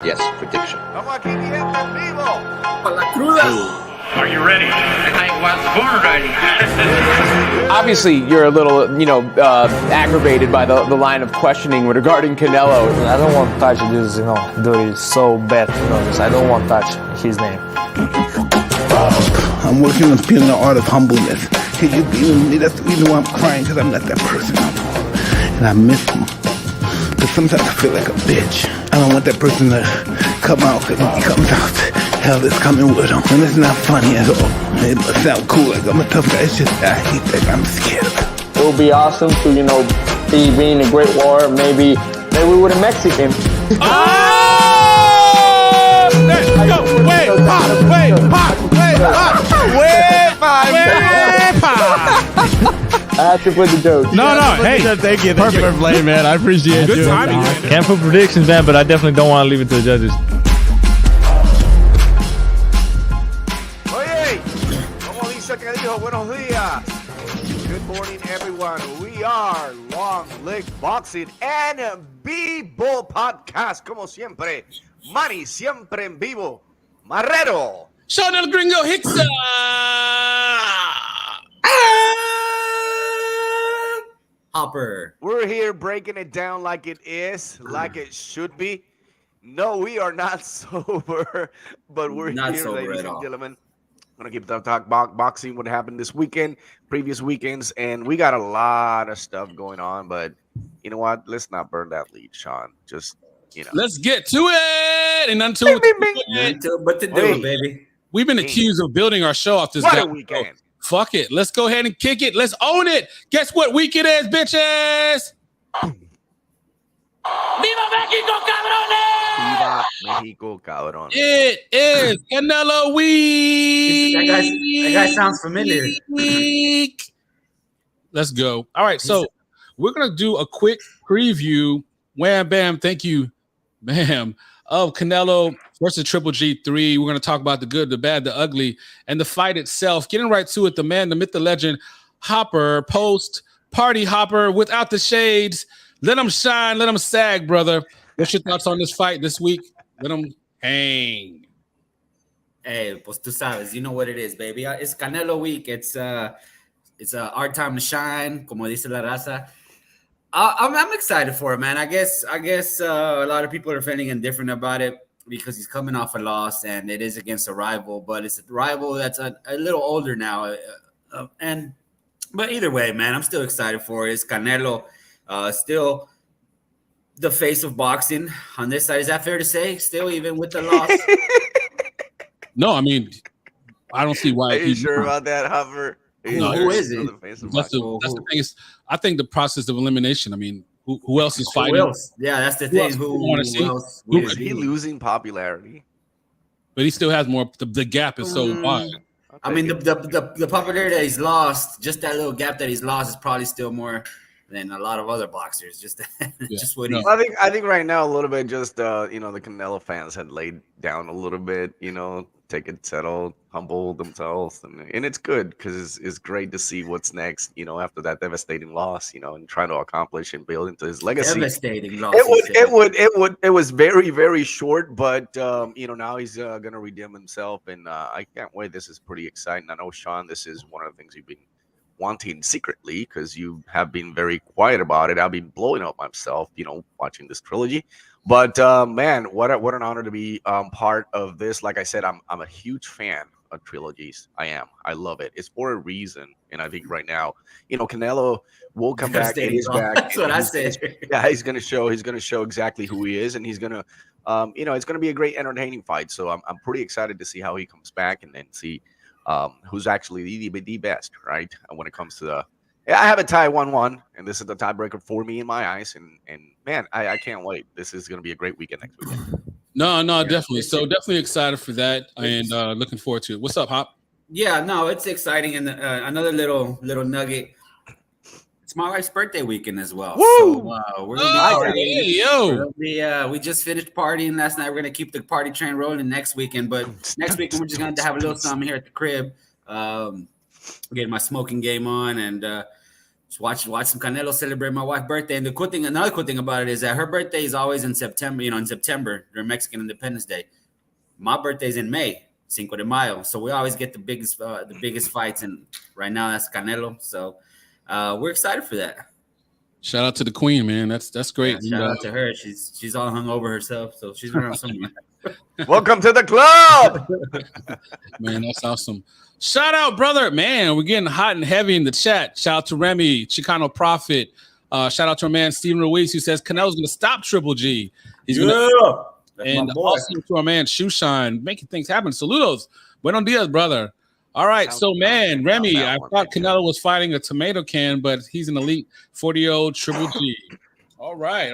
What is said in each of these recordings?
Yes, prediction. Estamos aquí viendo en vivo. Para la cruda. Are you ready? I was born ready. Obviously, you're a little, aggravated by the line of questioning regarding Canelo. I don't want to touch this, dirty, so bad, I don't want to touch his name. I'm working on feeling the art of humbleness. Can you be with me? That's the reason why I'm crying, because I'm not that person no more. And I miss him. Because sometimes I feel like a bitch. I don't want that person to come out, because when he comes out, hell is coming with him. And it's not funny at all. It must sound cool, like I'm a tough guy. It's just, I hate that I'm scared. It would be awesome to, be being a great war, maybe with a Mexican. Let's go! Wait, pop! I have to put the joke. No, hey. Thank you for playing, man. I appreciate you. Good timing, man. Can't put predictions, man, but I definitely don't want to leave it to the judges. Oye, como dice que dijo, buenos días. Good morning, everyone. We are LongLiveBoxing and EnVivo podcast, como siempre. Manny, siempre en vivo. Marrero. Sean El Gringo Hicksa. Hopper. We're here breaking it down like it is, like it should be. No, we are not sober, but we're not here, sober ladies at and all. gentlemen. I'm going to keep the talk boxing, what happened this weekend, previous weekends, and we got a lot of stuff going on, but you know what? Let's not burn that lead, Sean. Just, Let's get to it. And until But to do it, baby. We've been accused of building our show off this What guy. a weekend. Fuck it. Let's go ahead and kick it. Let's own it. Guess what week it is, bitches? Viva Mexico, cabrones! Viva Mexico, cabrón. It is Canelo week. That guy sounds familiar. Week. Let's go. All right, so we're going to do a quick preview. Wham, bam, thank you, ma'am, of Canelo versus Triple G3. We're going to talk about the good, the bad, the ugly, and the fight itself. Getting right to it, the man, the myth, the legend, Hopper, post-party Hopper, without the shades. Let him shine, let him sag, brother. What's your thoughts on this fight this week? Let him hang. Hey, pues tú sabes, you know what it is, baby. It's Canelo week. It's our time to shine, como dice la raza. I'm excited for it, man. I guess a lot of people are feeling indifferent about it because he's coming off a loss and it is against a rival, but it's a rival that's a little older now. But either way, man, I'm still excited for it. It's Canelo, still the face of boxing on this side. Is that fair to say? Still, even with the loss? No, I mean, I don't see why. Are you sure about that, Hopper? No, who is it? That's the thing. I think the process of elimination. I mean, who else is fighting? Who else? Yeah, that's the thing. Who else? Is he losing popularity? But he still has more. The gap is so wide. I mean, the popularity that he's lost, just that little gap that he's lost, is probably still more than a lot of other boxers. Just what he. I think right now a little bit. Just the Canelo fans had laid down a little bit. Take it, settle, humble themselves, and it's good because it's great to see what's next. After that devastating loss, and trying to accomplish and build into his legacy. Devastating loss. It was very, very short, but now he's gonna redeem himself, and I can't wait. This is pretty exciting. I know, Sean, this is one of the things you've been wanting secretly because you have been very quiet about it. I've been blowing up myself, watching this trilogy. But man, what an honor to be part of this. Like I said, I'm a huge fan of trilogies. I am. I love it. It's for a reason, and I think right now, Canelo will come back. He's back. That's what I said. Yeah, he's gonna show exactly who he is, and he's gonna, it's gonna be a great, entertaining fight. So I'm pretty excited to see how he comes back and then see who's actually the best, right? When it comes to the. I have a tie 1-1, and this is the tiebreaker for me in my eyes. And man, I can't wait. This is going to be a great weekend next weekend. No, definitely. So definitely excited for that and looking forward to it. What's up, Hop? Yeah, no, it's exciting. And another little nugget. It's my wife's birthday weekend as well. Woo! So we're gonna be partying. We just finished partying last night. We're gonna keep the party train rolling next weekend. But next weekend we're just gonna have a little something here at the crib. Getting my smoking game on and Just watch some Canelo celebrate my wife's birthday. And another cool thing about it is that her birthday is always in September. In September during Mexican Independence Day. My birthday's in May, Cinco de Mayo. So we always get the biggest fights, and right now that's Canelo. So we're excited for that. Shout out to the queen, man. That's great. Yeah, shout out to her. She's all hung over herself, so she's around somewhere. Welcome to the club. Man, that's awesome. Shout out, brother. Man, we're getting hot and heavy in the chat. Shout out to Remy, Chicano Prophet. Shout out to our man Steven Ruiz, who says Canelo's going to stop Triple G. He's going to. And also to our man Shoeshine, making things happen. Saludos. Buenos dias, brother. All right. So, man, Remy, I thought Canelo was fighting a tomato can, but he's an elite 40-year-old Triple G. All right.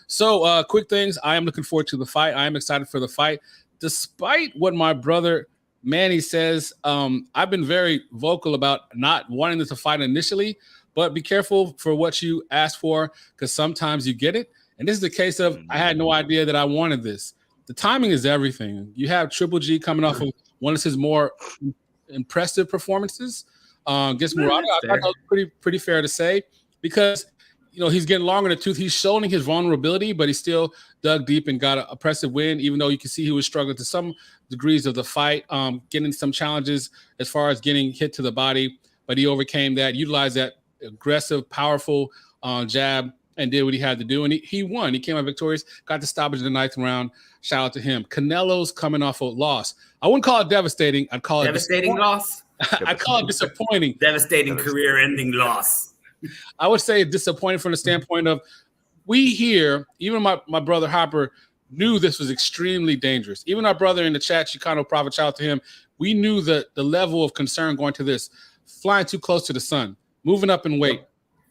So, quick things. I am looking forward to the fight. I am excited for the fight. Despite what my brother Manny says, I've been very vocal about not wanting this to fight initially, but be careful for what you ask for, because sometimes you get it. And this is the case of I had no idea that I wanted this. The timing is everything. You have Triple G coming off of one of his more impressive performances against Murata. I thought that was pretty fair to say, because he's getting long in the tooth. He's showing his vulnerability, but he still dug deep and got an impressive win, even though you can see he was struggling to some degrees of the fight, getting some challenges as far as getting hit to the body, but he overcame that, utilized that aggressive, powerful jab, and did what he had to do, and he won. He came out victorious, got the stoppage in the 9th round. Shout out to him. Canelo's coming off a loss. I wouldn't call it devastating. I'd call it devastating loss. I'd call it disappointing. Devastating career-ending loss. I would say disappointing from the standpoint of we here, even my brother Hopper knew this was extremely dangerous. Even our brother in the chat, Chicano Prophet, shout out to him. We knew the level of concern going to this, flying too close to the sun, moving up in weight,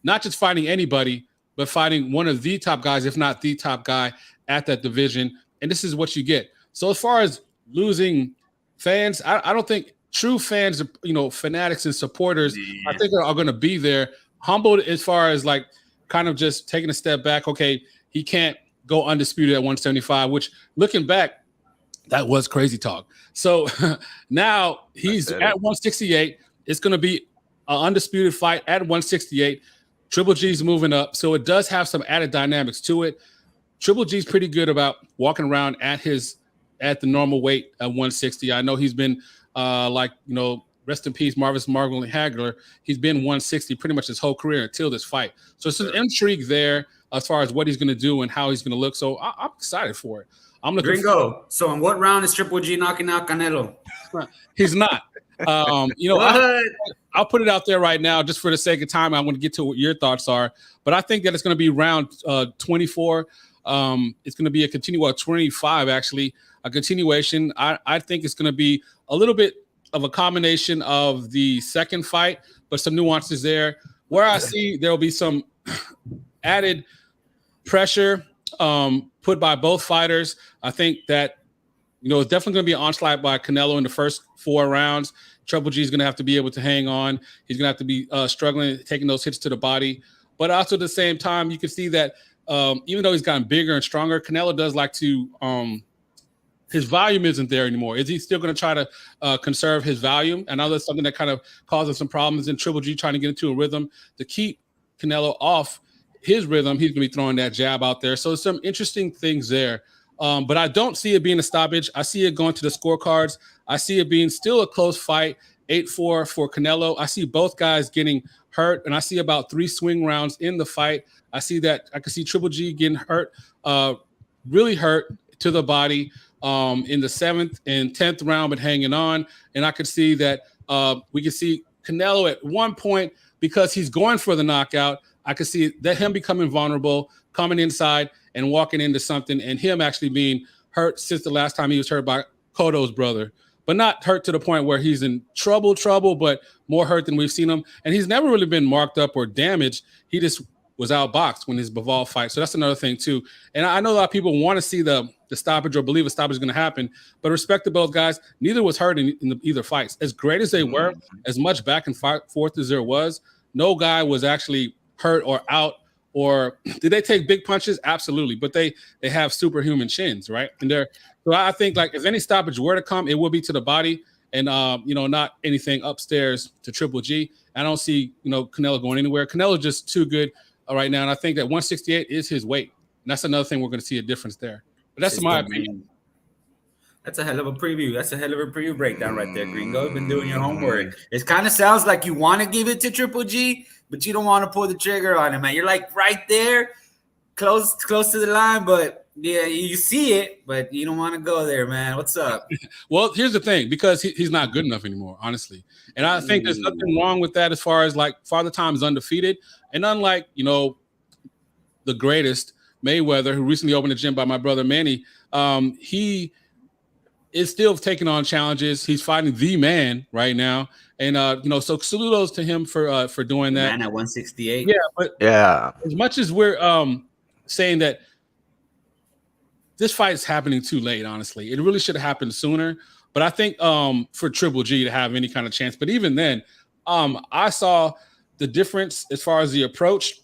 not just fighting anybody, but fighting one of the top guys, if not the top guy at that division. And this is what you get. So as far as losing fans, I don't think true fans, fanatics and supporters, I think are going to be there. Humbled as far as like kind of just taking a step back. Okay, he can't go undisputed at 175, which looking back, that was crazy talk. So now he's at 168. It's going to be an undisputed fight at 168. Triple G's moving up, so it does have some added dynamics to it. Triple G's pretty good about walking around at the normal weight at 160. I know he's been rest in peace, Marvis Margolin Hagler. He's been 160 pretty much his whole career until this fight. So it's an intrigue there as far as what he's going to do and how he's going to look. So I'm excited for it. I'm looking. Gringo. So in what round is Triple G knocking out Canelo? He's not. I'll put it out there right now just for the sake of time. I want to get to what your thoughts are, but I think that it's going to be round 24. It's going to be a 25 actually, a continuation. I think it's going to be a little bit of a combination of the second fight, but some nuances there where I see there'll be some added pressure put by both fighters. I think that it's definitely going to be an onslaught by Canelo in the first 4 rounds. Triple G is going to have to be able to hang on. He's going to have to be struggling, taking those hits to the body. But also at the same time, you can see that even though he's gotten bigger and stronger, Canelo does like to his volume isn't there anymore. Is he still going to try to conserve his volume? And I know that's something that kind of causes some problems in Triple G trying to get into a rhythm to keep Canelo off his rhythm. He's going to be throwing that jab out there. So some interesting things there. But I don't see it being a stoppage. I see it going to the scorecards. I see it being still a close fight, 8-4 for Canelo. I see both guys getting hurt, and I see about 3 swing rounds in the fight. I can see Triple G getting hurt, really hurt to the body in the 7th and 10th round, but hanging on. And I could see that we could see Canelo at one point, because he's going for the knockout, I could see that him becoming vulnerable, coming inside and walking into something, and him actually being hurt since the last time he was hurt by Cotto's brother, but not hurt to the point where he's in trouble, but more hurt than we've seen him. And he's never really been marked up or damaged. He just was outboxed when his Bivol fight. So that's another thing too. And I know a lot of people want to see the stoppage or believe a stoppage is going to happen, but respect to both guys, neither was hurt in either fights. As great as they were, as much back and forth as there was, no guy was actually hurt or out. Or did they take big punches? Absolutely. But they have superhuman chins, right? And so I think like if any stoppage were to come, it will be to the body. and not anything upstairs to Triple G. I don't see Canelo going anywhere. Canelo's just too good right now, and I think that 168 is his weight, and that's another thing we're going to see a difference there. But that's my opinion. That's a hell of a preview. That's a hell of a preview breakdown right there, Gringo. You've been doing your homework. It kind of sounds like you want to give it to Triple G, but you don't want to pull the trigger on it, man. You're like right there, close to the line, but yeah, you see it, but you don't want to go there, man. What's up? Well, here's the thing, because he's not good enough anymore, honestly. And I think there's nothing wrong with that as far as like Father Time is undefeated. And unlike, the greatest Mayweather, who recently opened a gym by my brother Manny, he is still taking on challenges. He's fighting the man right now. And, so saludos to him for doing that. Man at 168. Yeah, but as much as we're saying that this fight is happening too late, honestly, it really should have happened sooner. But I think for Triple G to have any kind of chance, but even then, I saw the difference as far as the approach.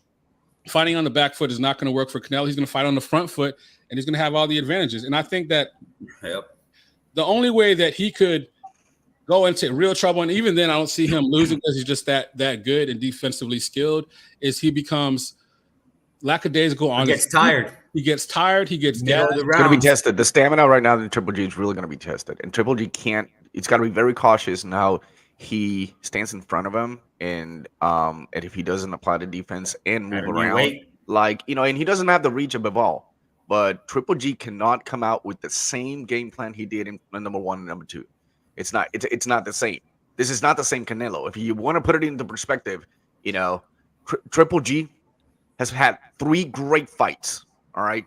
Fighting on the back foot is not going to work for Canelo. He's going to fight on the front foot, and he's going to have all the advantages. And I think that the only way that he could go into real trouble, and even then I don't see him losing because he's just that good and defensively skilled, is he becomes lackadaisical on. He gets tired. He gets tired. He gets gassed. It's going to be tested. The stamina right now in Triple G is really going to be tested. And Triple G can't – it's got to be very cautious now. He stands in front of him, and if he doesn't apply the defense and move around, and he doesn't have the reach of Bivol. But Triple G cannot come out with the same game plan he did in number 1 and number 2. It's not the same. This is not the same Canelo. If you want to put it into perspective, Triple G has had 3 great fights. All right,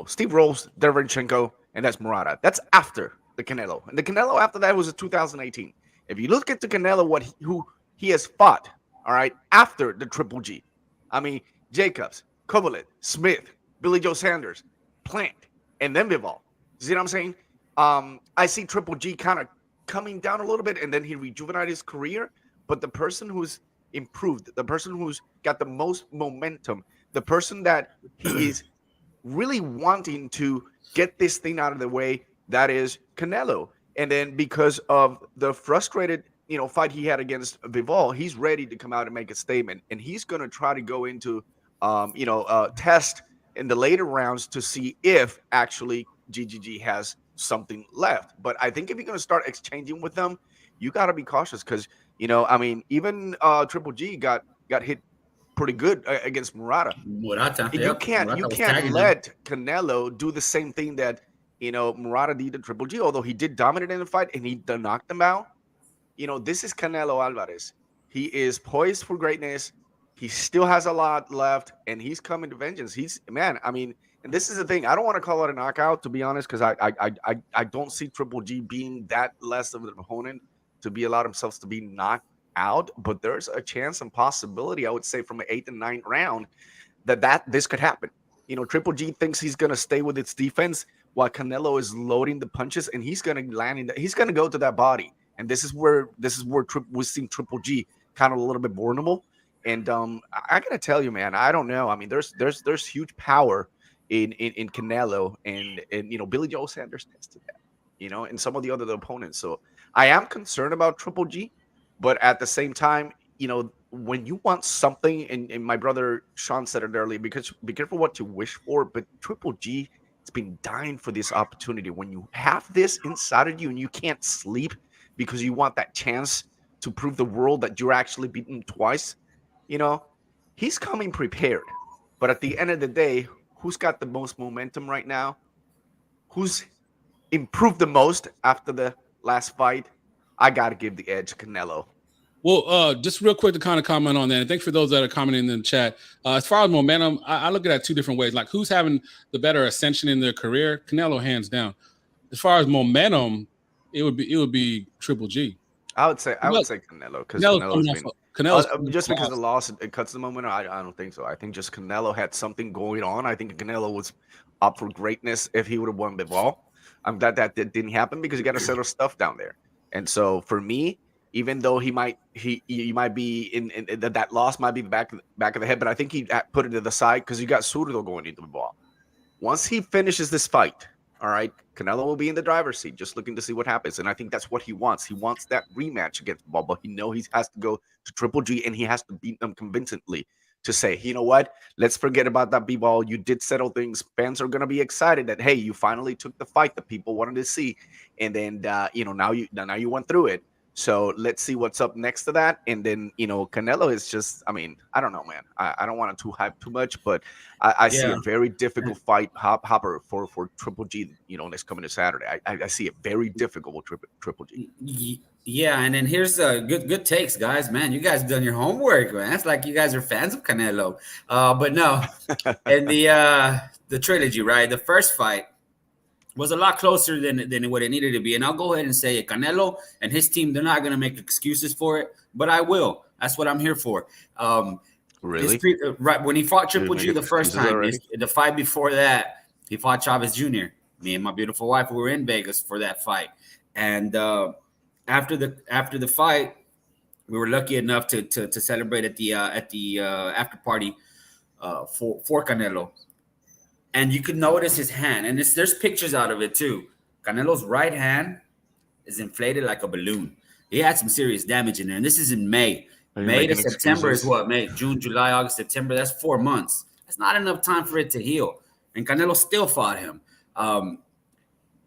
Steve Rolls, Derevyanchenko, and that's Murata. That's after the Canelo, and the Canelo after that was in 2018. If you look at the Canelo, who he has fought, all right, after the Triple G, I mean Jacobs, Kovalev, Smith, Billy Joe Sanders, Plant, and then Bivol. You see what I'm saying? I see Triple G kind of coming down a little bit, and then he rejuvenated his career. But the person who's improved, the person who's got the most momentum, the person that he is really wanting to get this thing out of the way, that is Canelo. And then because of the frustrated, fight he had against Bivol, he's ready to come out and make a statement. And he's going to try to go into, test in the later rounds to see if actually GGG has something left. But I think if you're going to start exchanging with them, you got to be cautious because, even Triple G got hit pretty good against Murata. You can't let Canelo do the same thing that Murata did to Triple G, although he did dominate in the fight and he knocked him out. This is Canelo Alvarez. He is poised for greatness. He still has a lot left, and he's coming to vengeance. And this is the thing. I don't want to call it a knockout, to be honest, because I don't see Triple G being that less of an opponent to be allowed himself to be knocked out. But there's a chance and possibility, I would say, from an 8th and 9th round that this could happen. Triple G thinks he's going to stay with its defense while Canelo is loading the punches, and he's going to land he's going to go to that body. And this is where we're seeing Triple G kind of a little bit vulnerable. And I gotta tell you, man, I don't know. I mean, there's huge power in Canelo, and Billy Joe Sanders tested that, and some of the other opponents. So I am concerned about Triple G, but at the same time, when you want something, and my brother Sean said it earlier, because be careful what you wish for. But Triple G has been dying for this opportunity. When you have this inside of you and you can't sleep because you want that chance to prove the world that you're actually beaten twice, he's coming prepared. But at the end of the day, who's got the most momentum right now? Who's improved the most after the last fight? I got to give the edge to Canelo. Well, just real quick to kind of comment on that, and thanks for those that are commenting in the chat. As far as momentum, I look at it 2 different ways. Like, who's having the better ascension in their career? Canelo, hands down. As far as momentum, it would be Triple G. I would say Canelo, because Canelo's just because the loss it cuts the momentum. I don't think so. I think just Canelo had something going on. I think Canelo was up for greatness if he would have won Bivol. I'm glad that didn't happen because he got to settle stuff down there. And so for me, even though he might be in that loss might be the back of the head, but I think he put it to the side because you got Zurdo going into Bivol. Once he finishes this fight, All right, Canelo will be in the driver's seat, just looking to see what happens, and I think that's what he wants. He wants that rematch against Bubba. He knows he has to go to Triple G, and he has to beat them convincingly to say, you know what? Let's forget about that B-ball. You did settle things. Fans are gonna be excited that hey, you finally took the fight that people wanted to see, and then now you went through it. So let's see what's up next to that. And then, Canelo is just, I mean, I don't know, man. I don't want to too hype too much, but I see a very difficult fight, Hopper, for Triple G, next coming to Saturday. I see it very difficult with Triple G. Yeah, and then here's good takes, guys. Man, you guys done your homework, man. It's like you guys are fans of Canelo. But no, and the trilogy, right? The first fight was a lot closer than what it needed to be. And I'll go ahead and say it. Canelo and his team, they're not going to make excuses for it, but I will. That's what I'm here for. Really? Right. When he fought Triple G the first time, the fight before that, he fought Chavez Jr. Me and my beautiful wife, we were in Vegas for that fight. And after the fight, we were lucky enough to celebrate at the after party for Canelo. And you could notice his hand, and there's pictures out of it too. Canelo's right hand is inflated like a balloon. He had some serious damage in there, and this is in May. May to September is what? May, June, July, August, September. That's 4 months. That's not enough time for it to heal. And Canelo still fought him.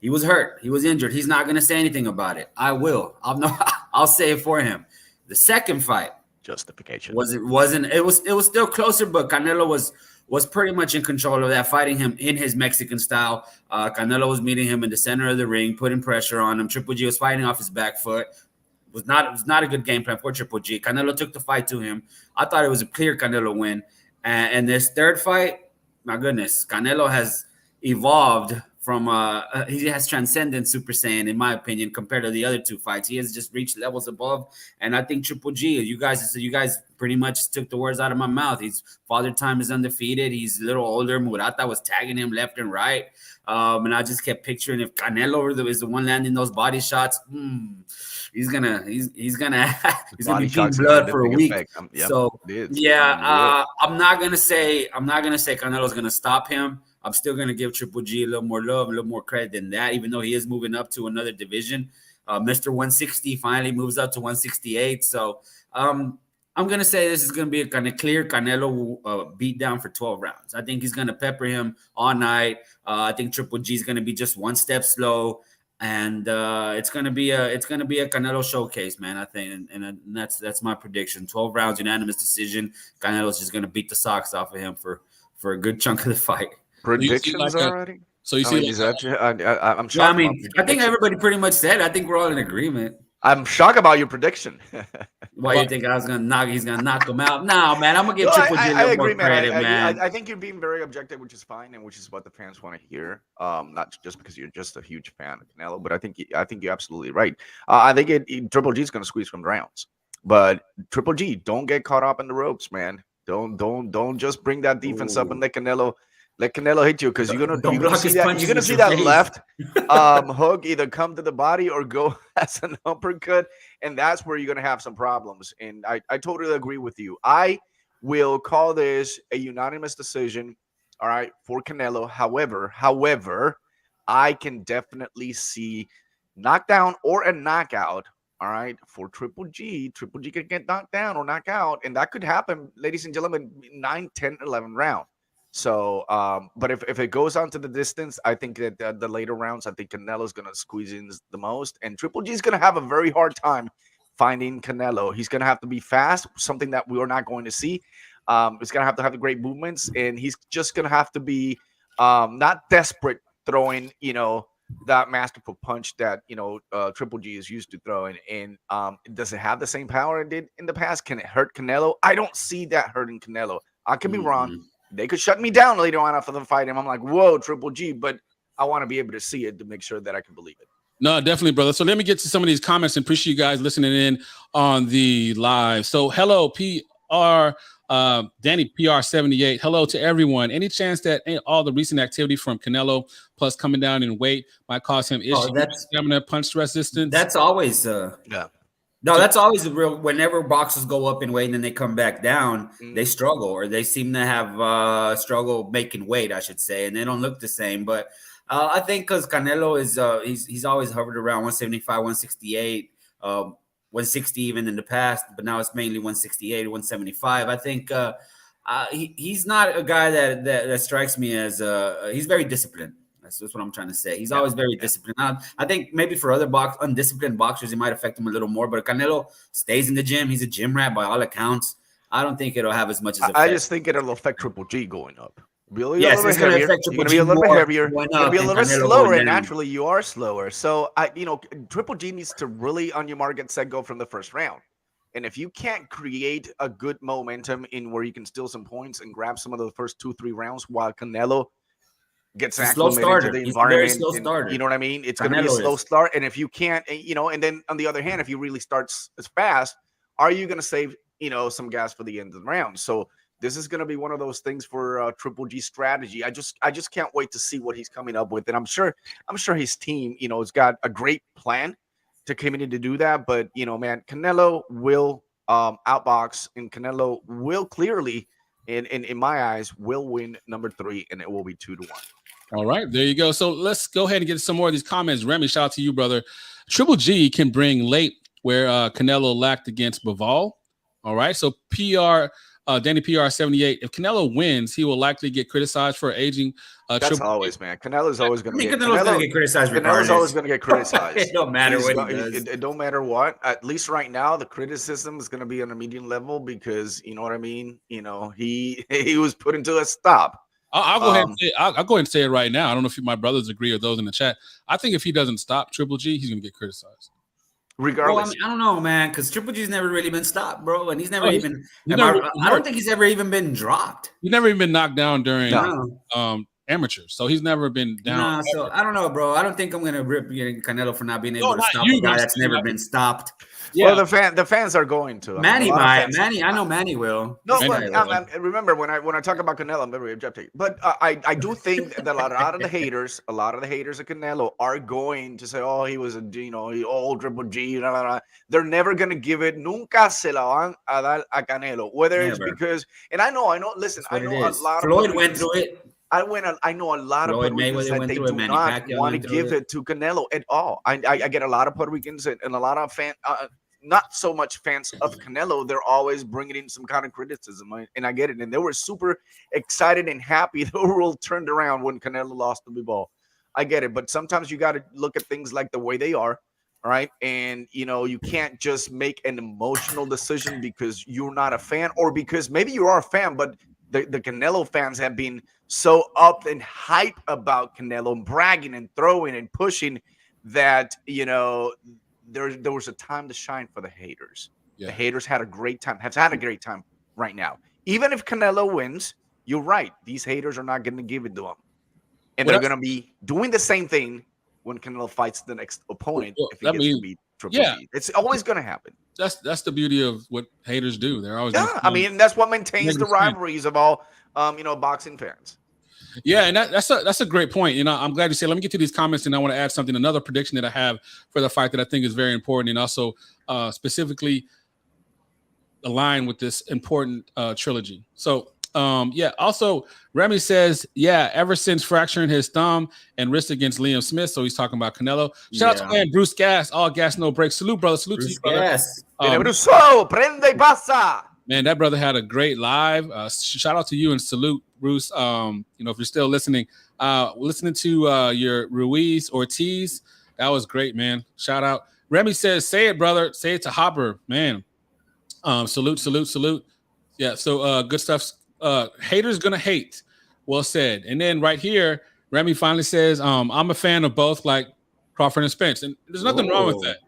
He was hurt. He was injured. He's not going to say anything about it. I will. I'll say it for him. The second fight, justification. It was still closer, but Canelo was pretty much in control of that, fighting him in his Mexican style. Canelo was meeting him in the center of the ring, putting pressure on him. Triple G was fighting off his back foot. It was not a good game plan for Triple G. Canelo took the fight to him. I thought it was a clear Canelo win. And this third fight, my goodness, Canelo has evolved from he has transcended Super Saiyan, in my opinion, compared to the other two fights. He has just reached levels above. And I think Triple G, you guys pretty much took the words out of my mouth. His Father Time is undefeated. He's a little older. Murata was tagging him left and right. And I just kept picturing if Canelo is the one landing those body shots, he's gonna be peeing blood for a week. So yeah, I'm not gonna say Canelo's gonna stop him. I'm still going to give Triple G a little more love, a little more credit than that, even though he is moving up to another division. Mr. 160 finally moves up to 168. So I'm going to say this is going to be a kind of clear Canelo beat down for 12 rounds. I think he's going to pepper him all night. I think Triple G is going to be just one step slow. And it's going to be a Canelo showcase, man, I think. And that's my prediction. 12 rounds, unanimous decision. Canelo's just going to beat the socks off of him for a good chunk of the fight. Predictions already? So you see, I'm shocked. I think everybody pretty much said. I think we're all in agreement. I'm shocked about your prediction. Why you think he's gonna knock him out? No, man, I'm gonna give Triple G a little more credit, man. I think you're being very objective, which is fine, and which is what the fans want to hear. Not just because you're just a huge fan of Canelo, but I think you're absolutely right. I think Triple G is gonna squeeze from rounds, but Triple G, don't get caught up in the ropes, man. Don't just bring that defense up and let Canelo hit you, because you're gonna see that left hook either come to the body or go as an uppercut, and that's where you're gonna have some problems. And I totally agree with you. I will call this a unanimous decision, all right, for Canelo. However, I can definitely see knockdown or a knockout, all right, for Triple G. Triple G can get knocked down or knock out, and that could happen, ladies and gentlemen, 9, 10, 11 round. So, but if it goes on to the distance, I think that the later rounds, I think Canelo's going to squeeze in the most. And Triple G is going to have a very hard time finding Canelo. He's going to have to be fast, something that we are not going to see. He's going to have the great movements, and he's just going to have to be not desperate throwing, that masterful punch that, Triple G is used to throwing. And does it have the same power it did in the past? Can it hurt Canelo? I don't see that hurting Canelo. I could be wrong. They could shut me down later on after the fight, and I'm like, whoa, Triple G, but I want to be able to see it to make sure that I can believe it. No, definitely, brother. So let me get to some of these comments and appreciate you guys listening in on the live. So hello, PR, Danny PR78. Hello to everyone. Any chance that all the recent activity from Canelo plus coming down in weight might cause him issues? Stamina, punch resistance? That's always yeah. No, that's always the real. Whenever boxers go up in weight and then they come back down, they struggle, or they seem to have struggle making weight, I should say, and they don't look the same. But I think because Canelo is he's always hovered around 175, 168, 160 even in the past, but now it's mainly 168, 175. I think he's not a guy that strikes me as he's very disciplined. That's what I'm trying to say. He's always very disciplined. I think maybe for other undisciplined boxers, it might affect him a little more. But Canelo stays in the gym. He's a gym rat by all accounts. I don't think it'll have as much as effect. I just think it'll affect Triple G going up. Really, yes, it's going to affect Triple G. You're going to be a little bit heavier. You're going to be a little bit slower, and naturally, you are slower. So, Triple G needs to really, on your mark, get set, go from the first round. And if you can't create a good momentum in where you can steal some points and grab some of the first 2-3 rounds while Canelo gets acclimated to the environment, you know what I mean? It's going to be a slow start. And if you can't, and then on the other hand, if you really start as fast, are you going to save, some gas for the end of the round? So this is going to be one of those things for Triple G strategy. I just can't wait to see what he's coming up with. And I'm sure his team, has got a great plan to come in to do that. But, man, Canelo will outbox, and Canelo will clearly, in my eyes, will win number 3, and it will be 2-1. All right, there you go. So let's go ahead and get some more of these comments. Remy, shout out to you, brother. Triple G can bring late where Canelo lacked against Bivol. All right, so Danny PR 78. If Canelo wins, he will likely get criticized for aging. That's always, man. Canelo's always going to get criticized. Canelo's always going to get criticized. It don't matter what he does. It don't matter what. At least right now, the criticism is going to be on a medium level because you know what I mean. He was put into a stop. I'll go ahead and say, I'll go ahead and say it right now. I don't know if my brothers agree or those in the chat. I think if he doesn't stop Triple G, he's going to get criticized. Regardless, I don't know, man, because Triple G's never really been stopped, bro, and he's never even. I don't think he's ever even been dropped. He's never even been knocked down during amateurs, so he's never been down. So I don't know, bro. I don't think I'm gonna rip Canelo for not being able to stop a guy that's never been stopped. Yeah. Well, the fans are going to. Manny I know Manny will. No, but remember when I talk about Canelo, I'm very objective. But I do think that a lot of the haters of Canelo are going to say, oh, he was old Triple G. Blah, blah, blah. They're never gonna give it. Nunca se la van a dar a Canelo. Whether it's because, and I know. Listen, I know a lot. Floyd went through it. I know a lot of Puerto Ricans that they do not want to give it to Canelo at all. I get a lot of Puerto Ricans and a lot of fans, not so much fans of Canelo. They're always bringing in some kind of criticism, and I get it. And they were super excited and happy. The world turned around when Canelo lost the ball. I get it, but sometimes you got to look at things like the way they are, right? And you can't just make an emotional decision because you're not a fan, or because maybe you are a fan, but the Canelo fans have been so up and hype about Canelo and bragging and throwing and pushing that, there was a time to shine for the haters. Yeah. The haters have had a great time right now. Even if Canelo wins, you're right. These haters are not going to give it to him. And they're going to be doing the same thing when Canelo fights the next opponent. If he gets to beat Triple G. It's always going to happen. That's the beauty of what haters do. They're always that's what maintains the rivalries of all boxing fans. Yeah, and that's a great point. I'm glad you said. Let me get to these comments, and I want to add something. Another prediction that I have for the fight that I think is very important, and also specifically aligned with this important trilogy. So, Also, Remy says, ever since fracturing his thumb and wrist against Liam Smith, so he's talking about Canelo. Shout out to man Bruce Gas, all gas no break. Salute, brother. Salute to you, brother. Yes. Prende y pasa. Man, that brother had a great live. Shout out to you and salute, Bruce. If you're still listening, listening to your Ruiz Ortiz, that was great, man. Shout out. Remy says, "Say it, brother. Say it to Hopper, man." Salute. Yeah. So good stuff. Haters gonna hate. Well said. And then right here, Remy finally says, "I'm a fan of both, like Crawford and Spence," and there's nothing wrong with that.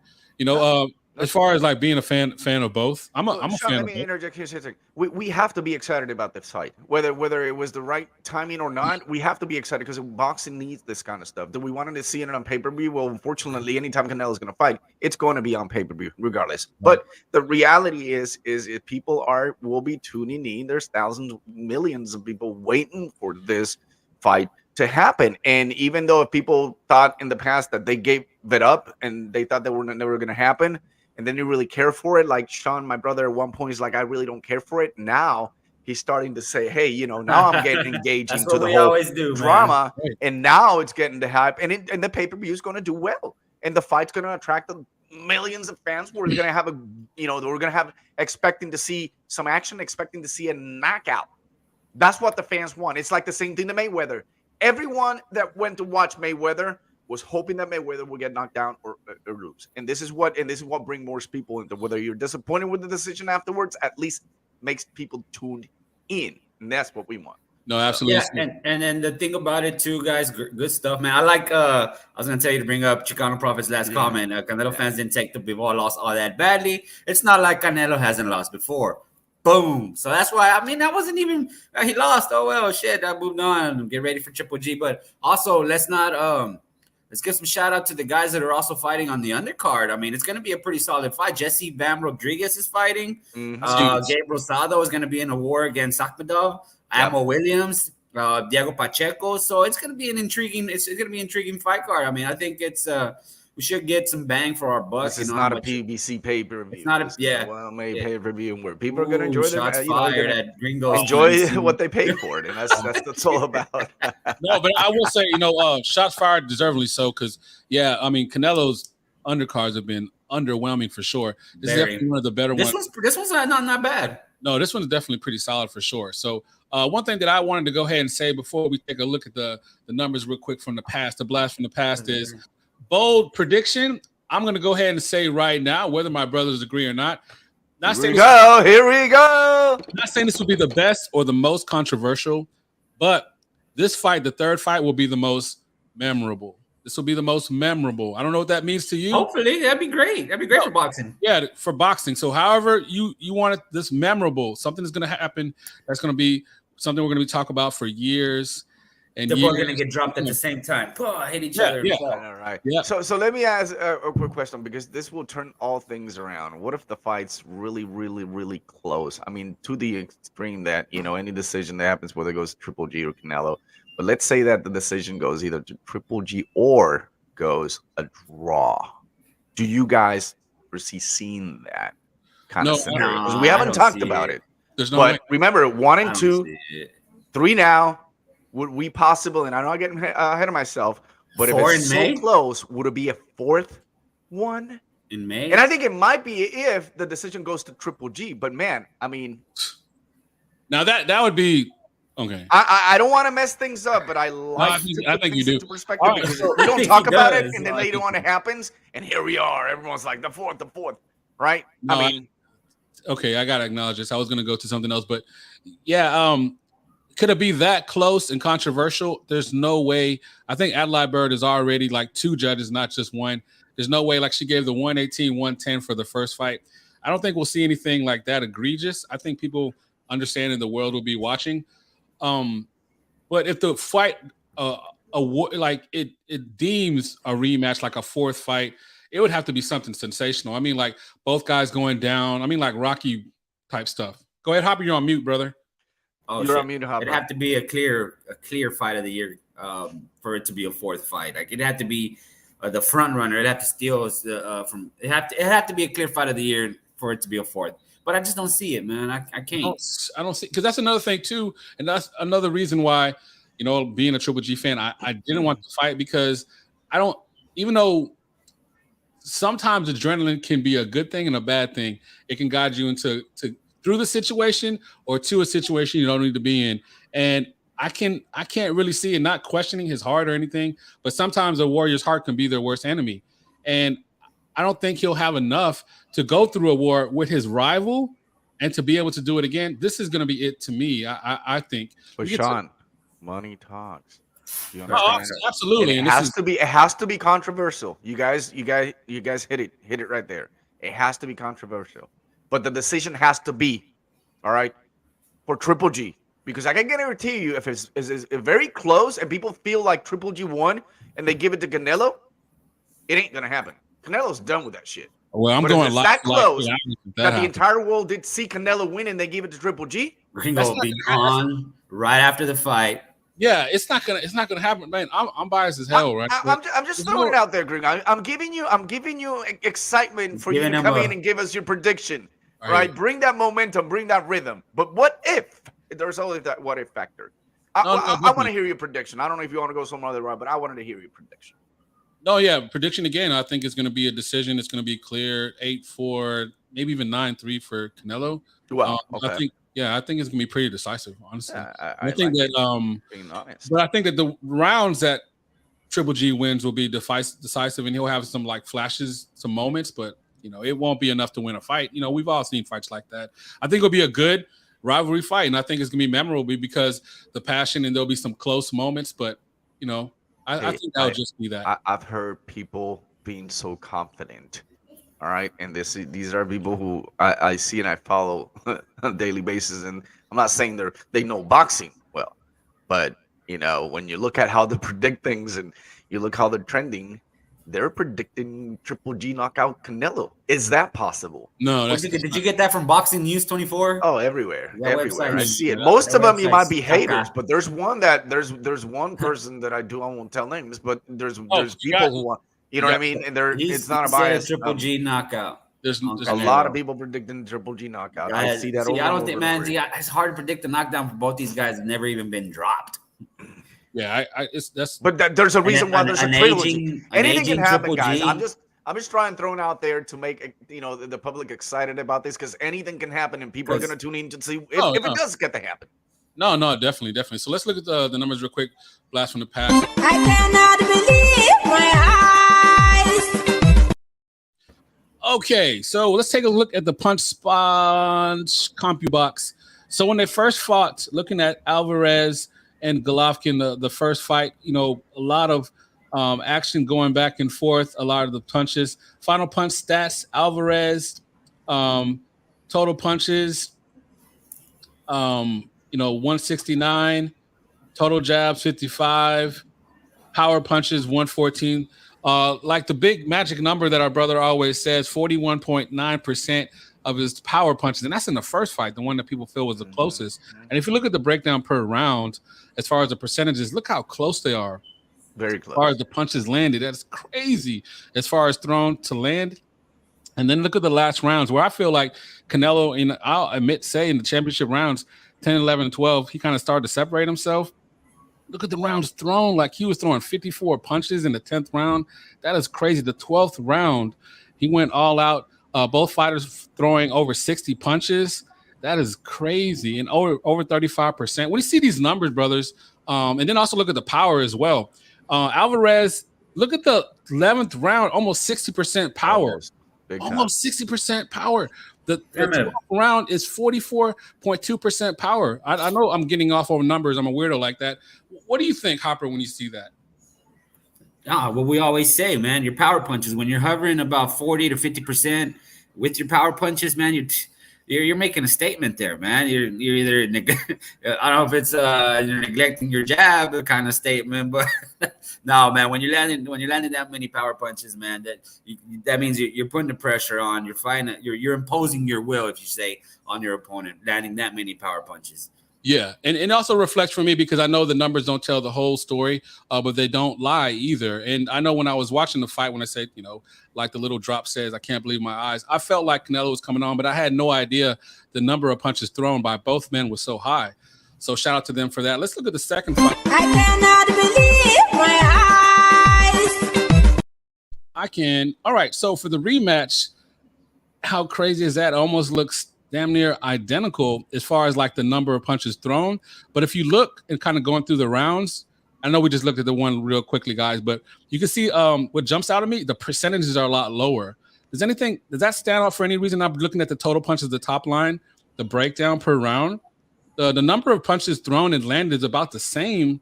As far as like being a fan of both, I'm a Sean, fan let of me both. interject here. We have to be excited about this fight, whether it was the right timing or not. We have to be excited because boxing needs this kind of stuff. Do we want to see it on pay-per-view? Well, unfortunately, anytime Canelo is going to fight, it's going to be on pay-per-view regardless. But the reality is if people will be tuning in, there's thousands, millions of people waiting for this fight to happen. And even though if people thought in the past that they gave it up and they thought they were never going to happen, and then you really care for it, like Sean, my brother, at one point, is like, I really don't care for it. Now he's starting to say, hey, you know, now I'm getting engaged That's into what the we whole always do, drama, Right. and now it's getting the hype, and the pay-per-view is going to do well, and the fight's going to attract the millions of fans where they're going to have a, you know, we're going to have expecting to see some action, expecting to see a knockout. That's what the fans want. It's like the same thing to Mayweather. Everyone that went to watch Mayweather was hoping that Mayweather will get knocked down or lose. And this is what brings more people into, whether you're disappointed with the decision afterwards, at least makes people tuned in. And that's what we want. No, absolutely. Yeah, and then the thing about it too, guys, good stuff, man. I like. I was gonna tell you to bring up Chicano Prophet's last comment. Canelo fans didn't take the Bivol loss all that badly. It's not like Canelo hasn't lost before. Boom. So that's why. I mean, that wasn't even he lost. Oh well, shit. I moved on. Get ready for Triple G. But also, let's not. Let's give some shout out to the guys that are also fighting on the undercard. I mean, it's going to be a pretty solid fight. Jesse Bam Rodriguez is fighting. Gabe Rosado is going to be in a war against Akhmedov. Amo Williams, Diego Pacheco. So it's going to be an intriguing. It's going to be an intriguing fight card. I mean, I think it's we should get some bang for our buck. This is not a PBC pay-per-view. It's not a well-made pay-per-view where people are going to enjoy shots them. Fired at Gringos. Enjoy what they pay for it, and that's that's all about. No, but I will say, you know, shots fired deservedly so, because I mean, Canelo's undercards have been underwhelming for sure. This is definitely one of the better ones. This one's not bad. No, this one's definitely pretty solid for sure. So one thing that I wanted to go ahead and say before we take a look at the numbers real quick from the past, the blast from the past is bold prediction. I'm going to go ahead and say right now, whether my brothers agree or not. Here we go. Not saying this will be the best or the most controversial, but this fight, the third fight, will be the most memorable. This will be the most memorable. I don't know what that means to you. Hopefully, that'd be great. That'd be great for boxing. Yeah, for boxing. So however you want it, this memorable, something is going to happen. That's going to be something we're going to be talking about for years. And they're both going to get dropped at the same time. Hit each other. Yeah. All right. Yeah. So let me ask a quick question, because this will turn all things around. What if the fight's really, really, really close? I mean, to the extreme that, you know, any decision that happens, whether it goes to Triple G or Canelo, but let's say that the decision goes either to Triple G or goes a draw. Do you guys foresee seeing that kind of scenario? Because we haven't talked about it. There's no but remember, 1 and 2, 3 now. Would we possible, and I'm not getting ahead of myself, but if it's so close, would it be a fourth one in May? And I think it might be if the decision goes to Triple G. But man, I mean, now that would be okay. I don't want to mess things up, but I like I think you do. Perspective because we don't talk about it, and then later on it happens, and here we are. Everyone's like the fourth, right? No, I mean, okay, I gotta acknowledge this. I was gonna go to something else, but yeah, could it be that close and controversial? There's no way. I think Adelaide Bird is already like 2 judges, not just one. There's no way. Like she gave the 118, 110 for the first fight. I don't think we'll see anything like that egregious. I think people understanding the world will be watching. But if the fight, like it deems a rematch like a fourth fight, it would have to be something sensational. I mean, like both guys going down. I mean, like Rocky type stuff. Go ahead, Hopper. You're on mute, brother. Oh, it'd have to be a clear fight of the year for it to be a fourth fight. Like it'd have to be the front runner. It'd have to steal from. It have to be a clear fight of the year for it to be a fourth. But I just don't see it, man. I can't. I don't see, because that's another thing too, and that's another reason why, you know, being a Triple G fan, I didn't want to fight, because I don't. Even though sometimes adrenaline can be a good thing and a bad thing, it can guide you into through the situation or to a situation you don't need to be in. And I can't really see it, not questioning his heart or anything, but sometimes a warrior's heart can be their worst enemy. And I don't think he'll have enough to go through a war with his rival and to be able to do it again. This is going to be it to me. I think. But Sean, money talks. Absolutely. And it has to be controversial. You guys hit it right there. It has to be controversial. But the decision has to be, all right, for Triple G. Because I can guarantee you, if it's very close and people feel like Triple G won and they give it to Canelo, it ain't going to happen. Canelo's done with that shit. Well, I'm going that close that the entire world did see Canelo win and they give it to Triple G. Ringo will be on right after the fight. Yeah, it's not gonna happen, man. I'm biased as hell, right? I'm just throwing it out there, Green. I'm giving you excitement for you to come in and give us your prediction. Right? Bring that momentum, bring that rhythm. But what if there's always that what if factor. I want to hear your prediction. I don't know if you want to go some other route, but I wanted to hear your prediction. No, yeah, prediction again. I think it's going to be a decision. It's going to be clear 8-4, maybe even 9-3 for Canelo. Well, okay. I think it's going to be pretty decisive, honestly. I think like that. Being honest. But I think that the rounds that Triple G wins will be decisive, and he'll have some like flashes, some moments, but it won't be enough to win a fight. We've all seen fights like that. I think it'll be a good rivalry fight, and I think it's going to be memorable because the passion, and there'll be some close moments, but I think that'll just be that. I've heard people being so confident. All right. And these are people who I see and I follow on a daily basis. And I'm not saying they know boxing well, but when you look at how they predict things and you look how they're trending, they're predicting Triple G knockout Canelo. Is that possible? No. Did you get that from Boxing News 24? Oh, everywhere. Everywhere. I see it. Most of them you might be haters, but there's one there's one person that I won't tell names, but there's people who want, what I mean? And it's not a bias. Triple G knockout. There's a lot of people predicting Triple G knockout. I see that. I don't think, man. It's hard to predict the knockdown for both these guys. Have never even been dropped. Yeah, there's a reason why there's a trilogy. Anything can happen, guys. I'm just trying throwing out there to make the public excited about this because anything can happen and people are going to tune in to see if it does get to happen. No, definitely. So let's look at the numbers real quick. Blast from the past. I cannot believe my eyes. Okay, so let's take a look at the Punch Sponge CompuBox. So when they first fought, looking at Alvarez and Golovkin, the first fight, a lot of action going back and forth, a lot of the punches. Final punch stats, Alvarez, total punches, 169, total jabs, 55, power punches, 114. Like the big magic number that our brother always says, 41.9% of his power punches, and that's in the first fight, the one that people feel was the closest. And if you look at the breakdown per round, as far as the percentages, look how close they are. Very close. As far as the punches landed, that's crazy. As far as thrown to land, and then look at the last rounds where I feel like Canelo, I'll say in the championship rounds, 10, 11, 12, he kind of started to separate himself. Look at the rounds thrown, like he was throwing 54 punches in the 10th round. That is crazy. The 12th round, he went all out. Both fighters throwing over 60 punches. That is crazy. And over 35%. When you see these numbers, brothers, and then also look at the power as well. Alvarez, look at the 11th round, almost 60% power. Almost 60% power. The 12th round is 44.2% power. I know I'm getting off over numbers. I'm a weirdo like that. What do you think, Hopper, when you see that? What we always say, man, your power punches, when you're hovering about 40 to 50% with your power punches, man, you're making a statement there, man. You're either I don't know if it's you're neglecting your jab kind of statement, but no, man. When you're landing that many power punches, man, that means you're putting the pressure on. You're imposing your will, if you say, on your opponent, landing that many power punches. Yeah, and it also reflects for me because I know the numbers don't tell the whole story, but they don't lie either. And I know when I was watching the fight, when I said, like the little drop says, I can't believe my eyes, I felt like Canelo was coming on, but I had no idea the number of punches thrown by both men was so high. So shout out to them for that. Let's look at the second fight. I cannot believe my eyes. I can. All right, so for the rematch, how crazy is that? It almost looks damn near identical as far as like the number of punches thrown. But if you look and kind of going through the rounds, I know we just looked at the one real quickly, guys, but you can see what jumps out at me, the percentages are a lot lower. Does that stand out for any reason? I'm looking at the total punches, the top line, the breakdown per round. The number of punches thrown and landed is about the same.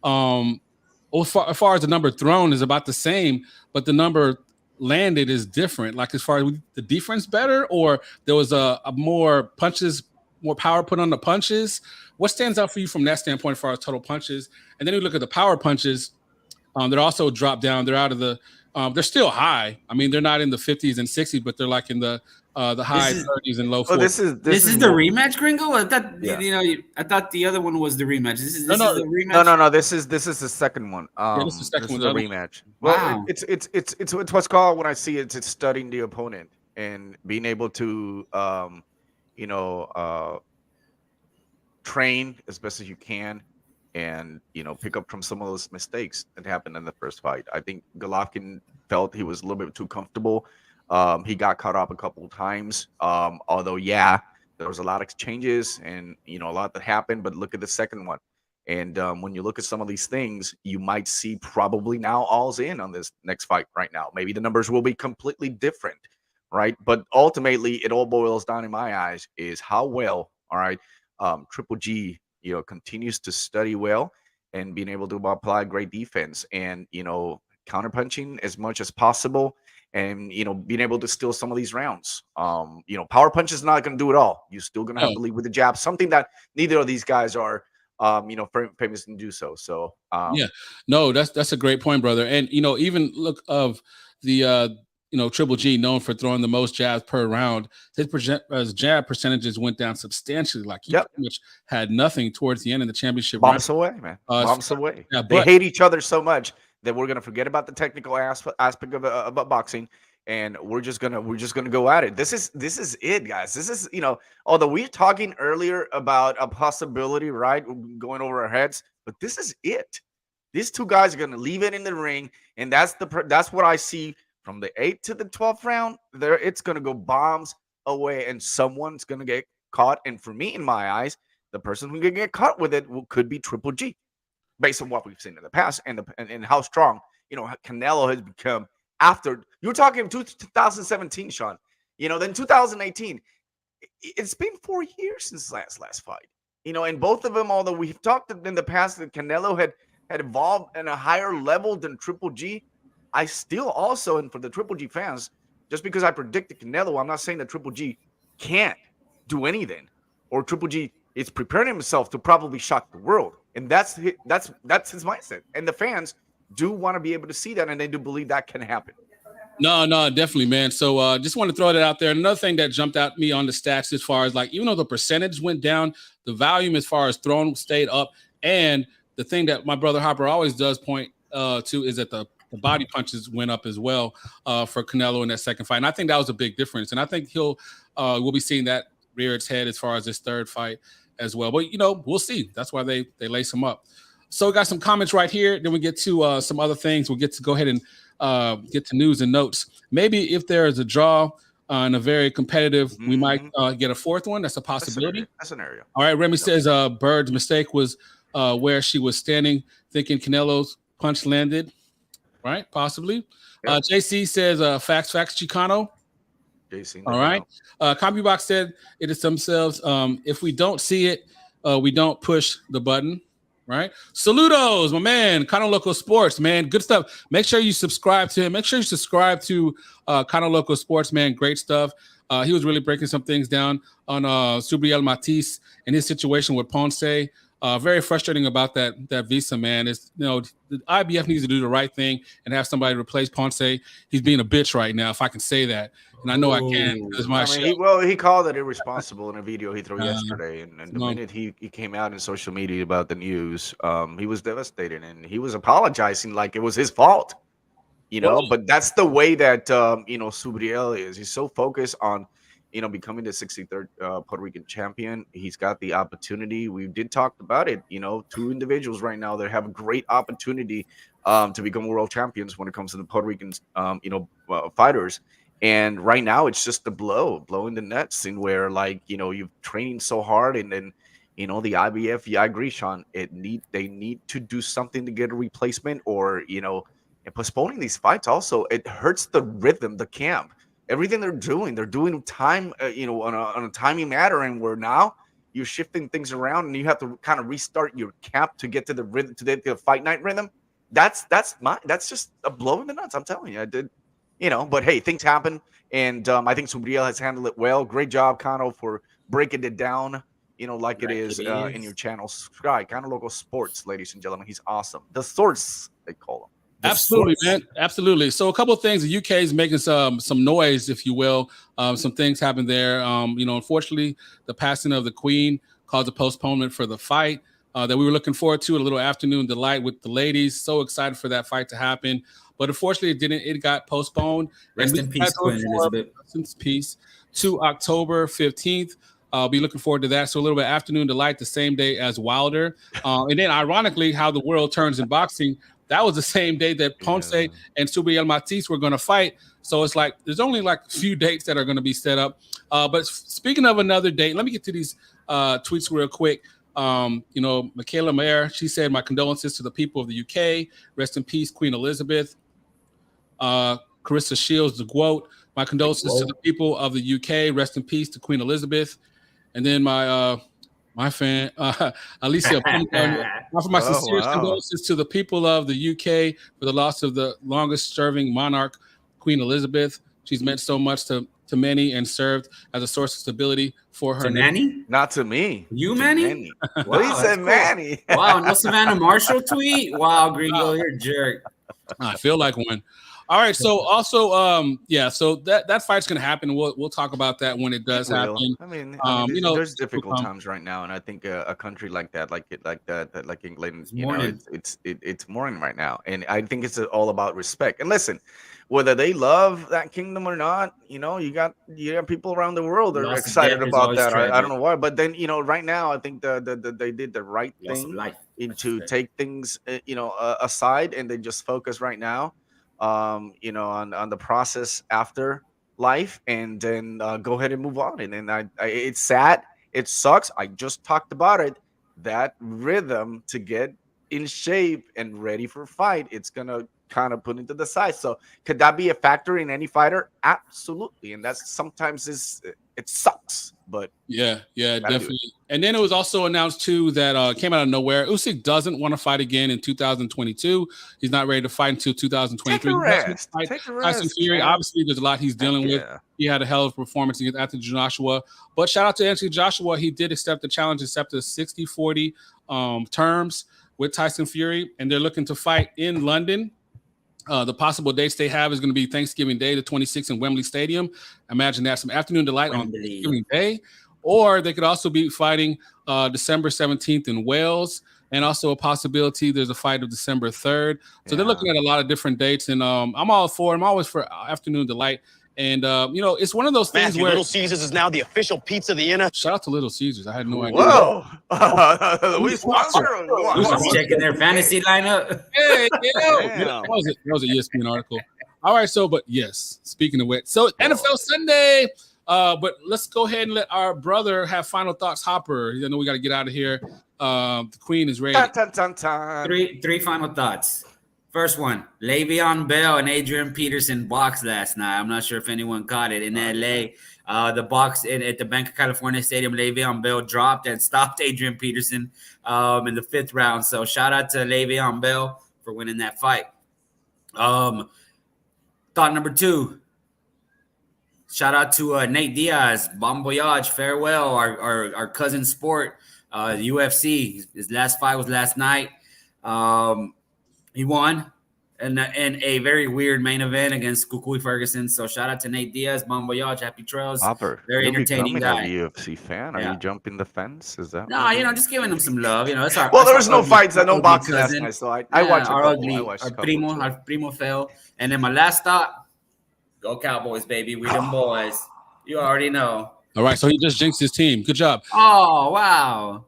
As far as the number thrown is about the same, but the number landed is different. Like as far as the defense better, or there was a more punches, more power put on the punches. What stands out for you from that standpoint as far as total punches? And then you look at the power punches. They're also dropped down. They're out of the. They're still high. I mean, they're not in the 50s and 60s, but they're like in the high 30s and low 40s. This is the rematch, Gringo. I thought I thought the other one was the rematch. This is the rematch. No. This is the second one. This is the second one. The rematch. Wow. Well, it's what's called when I see it, it's studying the opponent and being able to train as best as you can, and pick up from some of those mistakes that happened in the first fight. I think Golovkin felt he was a little bit too comfortable. He got caught up a couple of times. Although, yeah, there was a lot of changes and a lot that happened. But look at the second one, and when you look at some of these things, you might see probably now all's in on this next fight right now. Maybe the numbers will be completely different, right? But ultimately, it all boils down in my eyes is how well, all right, Triple G, continues to study well and being able to apply great defense and, counterpunching as much as possible and, being able to steal some of these rounds. Power punch is not going to do it all. You're still going to have to lead with the jab, something that neither of these guys are, famous to do so. So, yeah, no, that's a great point, brother. And, even look of the, Triple G, known for throwing the most jabs per round, his jab percentages went down substantially. Like he pretty much had nothing towards the end of the championship. Bombs away, man. Bombs away. Yeah, they hate each other so much that we're gonna forget about the technical aspect of boxing, and we're just gonna go at it. This is it, guys. This is although we're talking earlier about a possibility, right, going over our heads, but this is it. These two guys are gonna leave it in the ring, and that's what I see. From the 8th to the 12th round, it's going to go bombs away, and someone's going to get caught. And for me, in my eyes, the person who can get caught with it could be Triple G, based on what we've seen in the past and how strong Canelo has become. After you were talking 2017, Sean, then 2018. It's been 4 years since last fight. And both of them, although we've talked in the past that Canelo had evolved at a higher level than Triple G. I still also, and for the Triple G fans, just because I predicted Canelo, I'm not saying that Triple G can't do anything, or Triple G is preparing himself to probably shock the world, and that's his mindset. And the fans do want to be able to see that, and they do believe that can happen. No, definitely, man. So just want to throw that out there. Another thing that jumped out at me on the stats, as far as even though the percentage went down, the volume as far as thrown stayed up, and the thing that my brother Hopper always does point to is that the body punches went up as well for Canelo in that second fight. And I think that was a big difference. And I think we'll be seeing that rear its head as far as this third fight as well. But, we'll see. That's why they lace him up. So we got some comments right here. Then we get to some other things. We'll get to go ahead and get to news and notes. Maybe if there is a draw and a very competitive, we might get a fourth one. That's a possibility. That's an area. All right. Remy says Bird's mistake was where she was standing, thinking Canelo's punch landed. Right, possibly. Yeah. JC says, facts, Chicano. JC. All right. CompuBox said it is themselves. If we don't see it, we don't push the button. Right. Saludos, my man. Cano Loco Sports, man. Good stuff. Make sure you subscribe to him. Make sure you subscribe to Cano Loco Sports, man. Great stuff. He was really breaking some things down on Subriel Matisse and his situation with Ponce. Very frustrating about that visa, man. It's the IBF needs to do the right thing and have somebody replace Ponce. He's being a bitch right now, if I can say that, and I know I can. It's my show. He called it irresponsible in a video he threw yesterday, and the minute he came out in social media about the news, he was devastated and he was apologizing like it was his fault. But that's the way that Subriel is. He's so focused on becoming the 63rd Puerto Rican champion. He's got the opportunity. We did talk about it. Two individuals right now that have a great opportunity to become world champions when it comes to the Puerto Rican, fighters. And right now, it's just a blow in the nuts, in where you're training so hard, and then the IBF. Yeah, I agree, Sean. They need to do something to get a replacement, or and postponing these fights also, it hurts the rhythm, the camp. Everything they're doing time, on a timing matter, and where now you're shifting things around, and you have to kind of restart your camp to get to the rhythm, to the fight night rhythm. That's just a blow in the nuts. I'm telling you, I did, But hey, things happen, and I think Subriel has handled it well. Great job, Cano, for breaking it down, like it is in your channel. Subscribe, Cano Loco Sports, ladies and gentlemen. He's awesome. The Source, they call him. Absolutely, man. Absolutely. So a couple of things. The UK is making some noise, if you will. Some things happened there. Unfortunately, the passing of the Queen caused a postponement for the fight that we were looking forward to. A little afternoon delight with the ladies. So excited for that fight to happen. But unfortunately, it didn't. It got postponed. Rest in peace, Queen Elizabeth. Rest in peace to October 15th. I'll be looking forward to that. So a little bit afternoon delight, the same day as Wilder. And then ironically, how the world turns in boxing, that was the same day that Ponce and Subriel Matiz were going to fight. So it's like there's only like a few dates that are going to be set up. But speaking of another date, let me get to these tweets real quick. Michaela Mayer, she said, my condolences to the people of the UK. Rest in peace, Queen Elizabeth. Carissa Shields, the quote, my condolences to the people of the UK. Rest in peace to Queen Elizabeth. And then my fan, Alicia, offer my sincerest condolences to the people of the UK for the loss of the longest serving monarch, Queen Elizabeth. She's meant so much to many and served as a source of stability for her. To Manny? Not to me. You, Manny? Wow, he said cool. Manny. Wow, no Savannah Marshall tweet? Wow, Gringo, you're a jerk. I feel like one. All right, so also, so that fight's gonna happen. We'll talk about that when it does happen. I mean, there's difficult times right now, and I think a country like that, like England, it's mourning right now, and I think it's all about respect. And listen, whether they love that kingdom or not, you got people around the world that are excited about that. I don't know why, but then right now, I think they did the right thing to take things aside, and they just focus right now. On the process after life, and then go ahead and move on. And then it's sad, it sucks. I just talked about it. That rhythm to get in shape and ready for fight, it's gonna kind of put into the side. So could that be a factor in any fighter? Absolutely. And that's sometimes it sucks, but yeah, definitely. And then it was also announced too that came out of nowhere. Usyk doesn't want to fight again in 2022. He's not ready to fight until 2023. Take a rest. Tyson Fury, obviously, there's a lot he's dealing with. He had a hell of a performance against Anthony Joshua. But shout out to Anthony Joshua. He did accept the challenge, accepted 60-40 terms with Tyson Fury, and they're looking to fight in London. The possible dates they have is going to be Thanksgiving Day, the 26th in Wembley Stadium. Imagine that, some afternoon delight on Thanksgiving Day. Or they could also be fighting December 17th in Wales. And also a possibility there's a fight of December 3rd. So they're looking at a lot of different dates. And I'm all for it. I'm always for afternoon delight. And, it's one of those things where Little Caesars is now the official pizza of the NFL. Shout out to Little Caesars. I had no idea. Whoa. We sponsor checking their fantasy lineup. Hey, that was a ESPN article. All right. So, but yes, speaking of which, so NFL Sunday. But let's go ahead and let our brother have final thoughts. Hopper, I know we got to get out of here. The Queen is ready. Three final thoughts. First one, Le'Veon Bell and Adrian Peterson boxed last night. I'm not sure if anyone caught it. In L.A., the box at the Bank of California Stadium, Le'Veon Bell dropped and stopped Adrian Peterson in the 5th round. So shout out to Le'Veon Bell for winning that fight. Thought number 2, shout out to Nate Diaz. Bon voyage, farewell, our cousin sport, UFC. His last fight was last night. He won in a very weird main event against Kukui Ferguson. So shout out to Nate Diaz, bon voyage, happy trails. Hopper, very entertaining guy. A UFC fan? Are you jumping the fence? Is that? No, just giving him some love. It's our. Well, there was no fights. I know boxing last night, so I watched our primo fell. And then my last thought: go Cowboys, baby. We them boys. You already know. All right, so he just jinxed his team. Good job. Oh wow.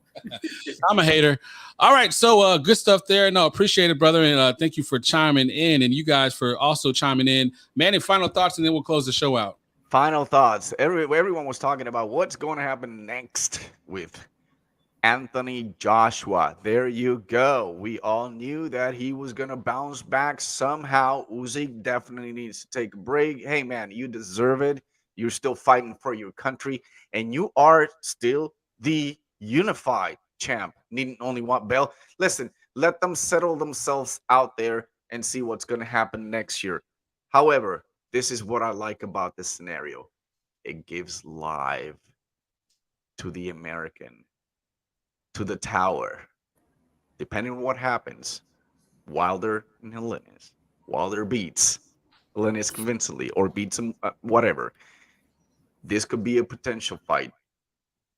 I'm a hater. All right, so good stuff there. No, appreciate it, brother, and thank you for chiming in, and you guys for also chiming in. Manny, final thoughts, and then we'll close the show out. Final thoughts. Everyone was talking about what's going to happen next with Anthony Joshua. There you go. We all knew that he was going to bounce back somehow. Usyk definitely needs to take a break. Hey, man, you deserve it. You're still fighting for your country, and you are still the unified champ. Needn't only want belt. Listen, let them settle themselves out there and see what's going to happen next year. However, this is what I like about this scenario. It gives life to the American, to the tower. Depending on what happens, Wilder and Helenius. Wilder beats Helenius convincingly or beats him, whatever. This could be a potential fight.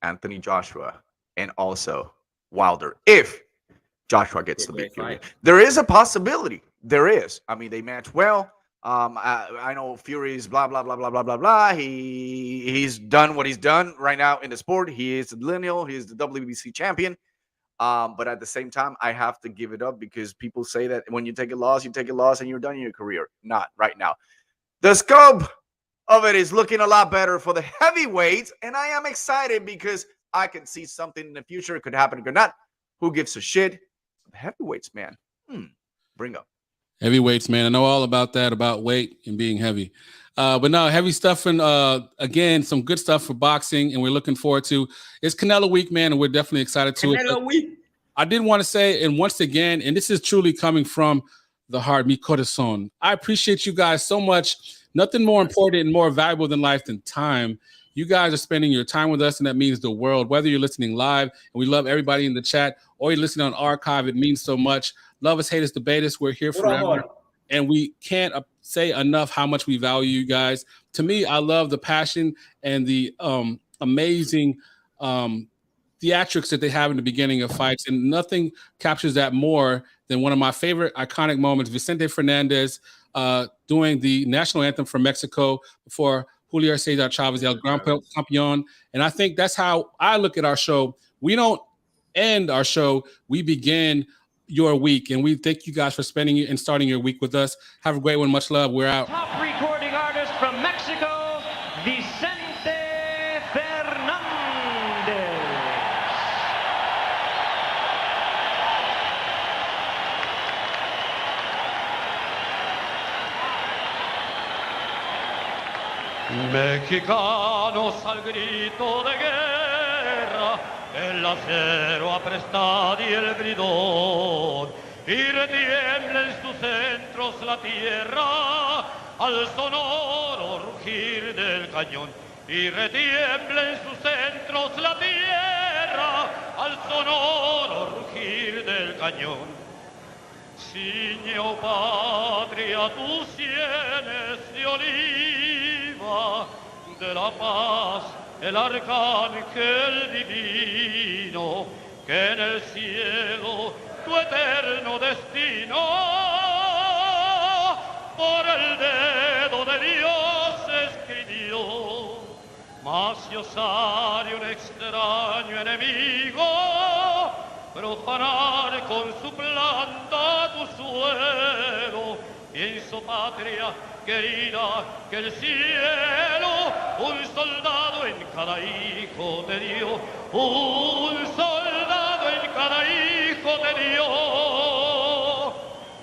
Anthony Joshua and also Wilder, if Joshua gets the victory. There is a possibility. There is. I mean, they match well. I know Fury is blah blah blah blah blah blah blah. He's done what he's done right now in the sport. He is the lineal. He is the WBC champion. But at the same time, I have to give it up because people say that when you take a loss, and you're done in your career. Not right now. The scope of it is looking a lot better for the heavyweights, and I am excited because I can see something in the future. It could happen, it could not. Who gives a shit? The heavyweights, man. Bring up. Heavyweights, man. I know all about that, about weight and being heavy. But no, heavy stuff and again, some good stuff for boxing, and we're looking forward to. It's Canelo week, man, and we're definitely excited to it. Canelo week. I did want to say, and once again, and this is truly coming from the heart, mi corazón. I appreciate you guys so much. Nothing more important and more valuable than life than time. You guys are spending your time with us, and that means the world. Whether you're listening live, and we love everybody in the chat, or you're listening on archive, it means so much. Love us, hate us, debate us. We're here forever. And we can't say enough how much we value you guys. To me, I love the passion and the amazing theatrics that they have in the beginning of fights. And nothing captures that more than one of my favorite iconic moments, Vicente Fernandez doing the national anthem for Mexico before Julio Cesar Chavez, El Gran Campeón. And I think that's how I look at our show. We don't end our show. We begin your week. And we thank you guys for spending and starting your week with us. Have a great one. Much love. We're out. Top recording artist from Mexico, Vicente Fernandez. Mexicanos al grito de guerra, el acero apresta y el gridón, y retiembla en sus centros la tierra al sonoro rugir del cañón, y retiembla en sus centros la tierra al sonoro rugir del cañón. Ciñe, oh patria, tus sienes de oliva, de la paz el arcángel divino, que en el cielo tu eterno destino por el dedo de Dios escribió. Mas si osare un extraño enemigo profanar con su planta tu suelo, pienso, patria querida, que el cielo un soldado en cada hijo te dio, un soldado en cada hijo te dio.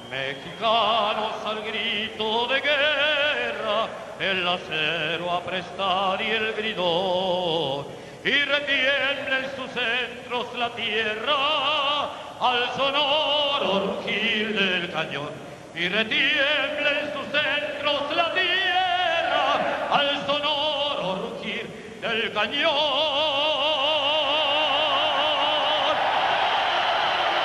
Mexicanos al grito de guerra, el acero a prestar y el gridón, y retiembla en sus centros la tierra al sonoro rugir del cañón, y retiembla en sus centros la tierra al sonoro rugir del cañón.